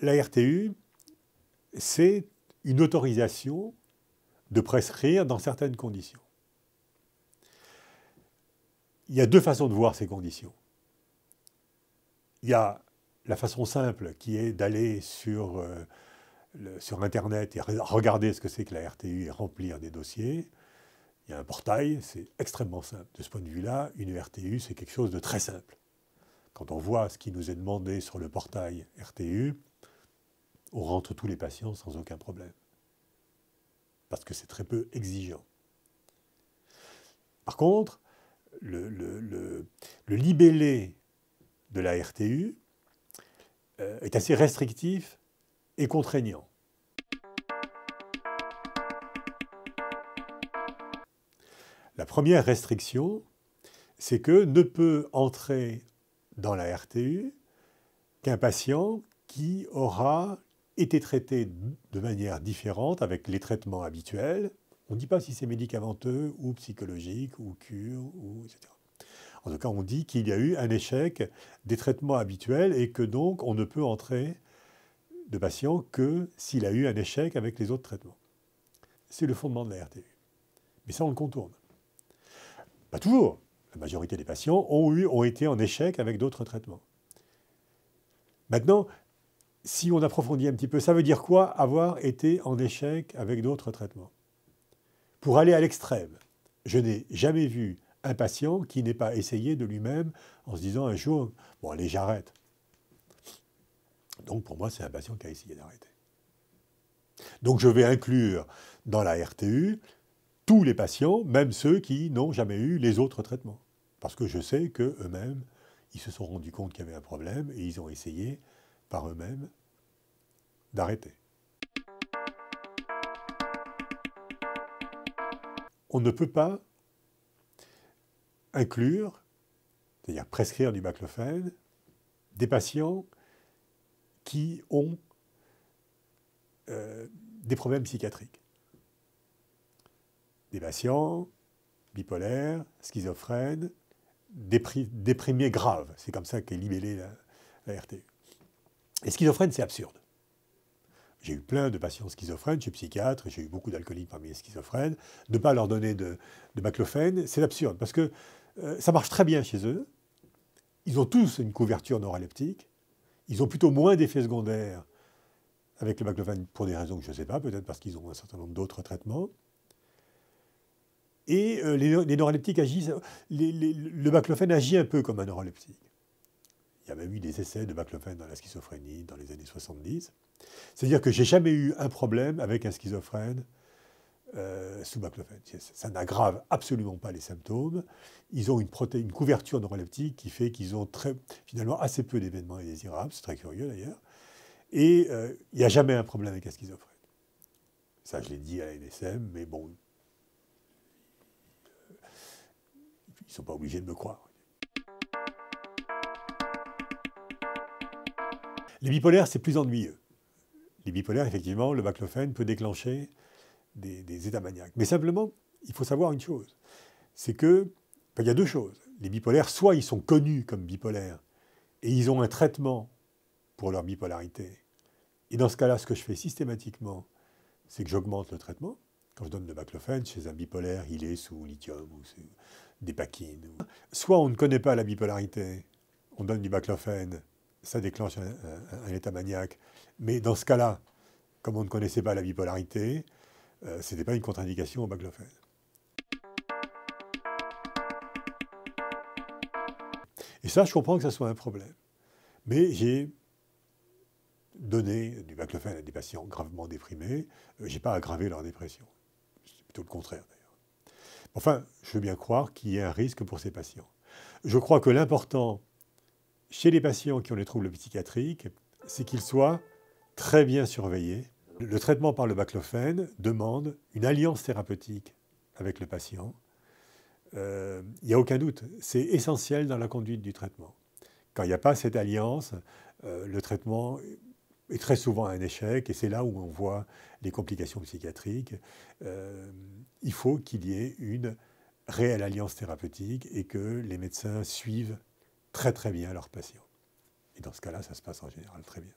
la RTU, c'est une autorisation de prescrire dans certaines conditions. Il y a deux façons de voir ces conditions. Il y a la façon simple qui est d'aller sur Internet et regarder ce que c'est que la RTU et remplir des dossiers. Il y a un portail, c'est extrêmement simple. De ce point de vue-là, une RTU, c'est quelque chose de très simple. Quand on voit ce qui nous est demandé sur le portail RTU, on rentre tous les patients sans aucun problème. Parce que c'est très peu exigeant. Par contre, le libellé de la RTU est assez restrictif et contraignant. La première restriction, c'est que ne peut entrer dans la RTU qu'un patient qui aura été traité de manière différente avec les traitements habituels. On ne dit pas si c'est médicamenteux ou psychologique ou cure, etc. En tout cas, on dit qu'il y a eu un échec des traitements habituels et que donc on ne peut entrer de patient que s'il a eu un échec avec les autres traitements. C'est le fondement de la RTU. Mais ça, on le contourne. Pas toujours. La majorité des patients ont été en échec avec d'autres traitements. Maintenant, si on approfondit un petit peu, ça veut dire quoi avoir été en échec avec d'autres traitements? Pour aller à l'extrême, je n'ai jamais vu un patient qui n'ait pas essayé de lui-même en se disant un jour, bon allez, j'arrête. Donc pour moi, c'est un patient qui a essayé d'arrêter. Donc je vais inclure dans la RTU tous les patients, même ceux qui n'ont jamais eu les autres traitements. Parce que je sais qu'eux-mêmes, ils se sont rendus compte qu'il y avait un problème et ils ont essayé par eux-mêmes d'arrêter. On ne peut pas inclure, c'est-à-dire prescrire du baclofène, des patients qui ont des problèmes psychiatriques. Des patients bipolaires, schizophrènes, déprimés graves. C'est comme ça qu'est libellée la RTU. Et schizophrène, c'est absurde. J'ai eu plein de patients schizophrènes, je suis psychiatre, j'ai eu beaucoup d'alcooliques parmi les schizophrènes. Ne pas leur donner de baclofène, c'est absurde, parce que ça marche très bien chez eux. Ils ont tous une couverture neuroleptique. Ils ont plutôt moins d'effets secondaires avec le baclofène pour des raisons que je ne sais pas, peut-être parce qu'ils ont un certain nombre d'autres traitements. Et les neuroleptiques agissent... le baclofène agit un peu comme un neuroleptique. Il y a même eu des essais de baclofène dans la schizophrénie dans les années 70. C'est-à-dire que je n'ai jamais eu un problème avec un schizophrène sous baclofène. Ça n'aggrave absolument pas les symptômes. Ils ont une couverture neuroleptique qui fait qu'ils ont finalement assez peu d'événements indésirables. C'est très curieux d'ailleurs. Et il n'y a jamais un problème avec un schizophrène. Ça, je l'ai dit à la NSM, mais bon, ils ne sont pas obligés de me croire. Les bipolaires, c'est plus ennuyeux. Les bipolaires, effectivement, le baclofène peut déclencher des états maniaques. Mais simplement, il faut savoir une chose, c'est que, il y a deux choses. Les bipolaires, soit ils sont connus comme bipolaires, et ils ont un traitement pour leur bipolarité. Et dans ce cas-là, ce que je fais systématiquement, c'est que j'augmente le traitement. Quand je donne le baclofène chez un bipolaire, il est sous lithium ou sous des paquines. Soit on ne connaît pas la bipolarité, on donne du baclofène, ça déclenche un état maniaque. Mais dans ce cas-là, comme on ne connaissait pas la bipolarité, ce n'était pas une contre-indication au baclofène. Et ça, je comprends que ça soit un problème. Mais j'ai donné du baclofène à des patients gravement déprimés. Je n'ai pas aggravé leur dépression. C'est plutôt le contraire, d'ailleurs. Enfin, je veux bien croire qu'il y ait un risque pour ces patients. Je crois que l'important, chez les patients qui ont des troubles psychiatriques, c'est qu'ils soient très bien surveillés. Le traitement par le baclofène demande une alliance thérapeutique avec le patient. Il n'y a aucun doute, c'est essentiel dans la conduite du traitement. Quand il n'y a pas cette alliance, le traitement est très souvent un échec, et c'est là où on voit les complications psychiatriques. Il faut qu'il y ait une réelle alliance thérapeutique et que les médecins suivent très très bien leurs patients. Et dans ce cas-là, ça se passe en général très bien.